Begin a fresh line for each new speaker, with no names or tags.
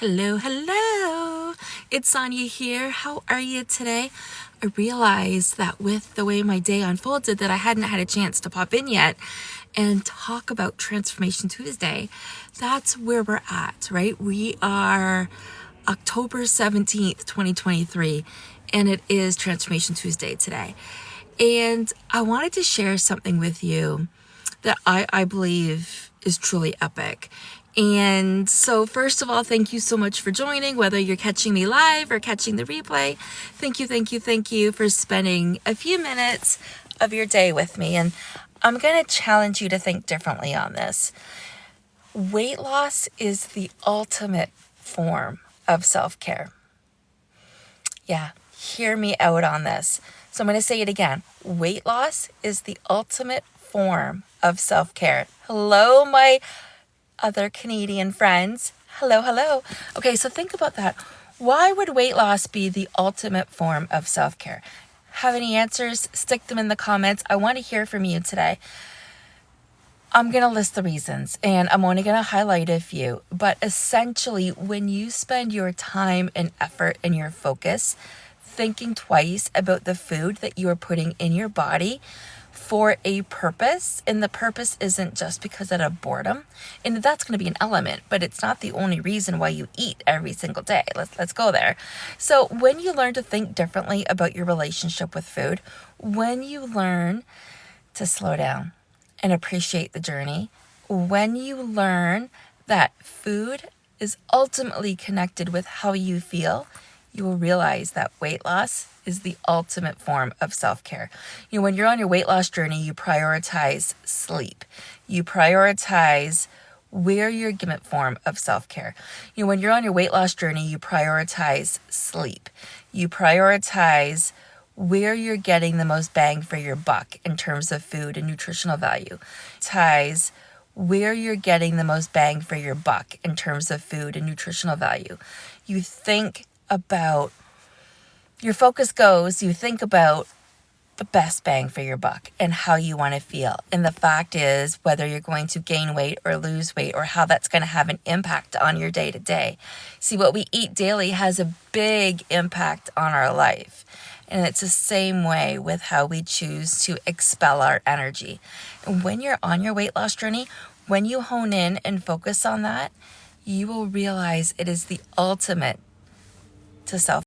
Hello, hello. It's Sonya here. How are you today? I realized that with the way my day unfolded that I hadn't had a chance to pop in yet and talk about Transformation Tuesday. That's where we're at, right? We are October 17th, 2023, and it is Transformation Tuesday today. And I wanted to share something with you that I believe is truly epic. And so first of all, thank you so much for joining, whether you're catching me live or catching the replay. Thank you for spending a few minutes of your day with me. And I'm going to challenge you to think differently on this. Weight loss is the ultimate form of self-care. Yeah, hear me out on this. So I'm going to say it again. Weight loss is the ultimate form of self-care. Hello, my other Canadian friends. Hello. Okay, so think about that. Why would weight loss be the ultimate form of self-care? Have any answers? Stick them in the comments. I want to hear from you today. I'm going to list the reasons, and I'm only going to highlight a few. But essentially, when you spend your time and effort and your focus thinking twice about the food that you are putting in your body for a purpose, and the purpose isn't just because out of boredom, and that's going to be an element, but it's not the only reason why you eat every single day. Let's go there. So when you learn to think differently about your relationship with food, when you learn to slow down and appreciate the journey, when you learn that food is ultimately connected with how you feel, you will realize that weight loss is the ultimate form of self-care. When you're on your weight loss journey, you prioritize sleep. You prioritize where you're getting form of self-care. When you're on your weight loss journey, you prioritize sleep. You prioritize where you're getting the most bang for your buck in terms of food and nutritional value. Ties where you're getting the most bang for your buck in terms of food and nutritional value. You think about, your focus goes, you think about the best bang for your buck and how you want to feel. And the fact is, whether you're going to gain weight or lose weight or how that's going to have an impact on your day to day. See, what we eat daily has a big impact on our life. And it's the same way with how we choose to expel our energy. And when you're on your weight loss journey, when you hone in and focus on that, you will realize it is the ultimate to self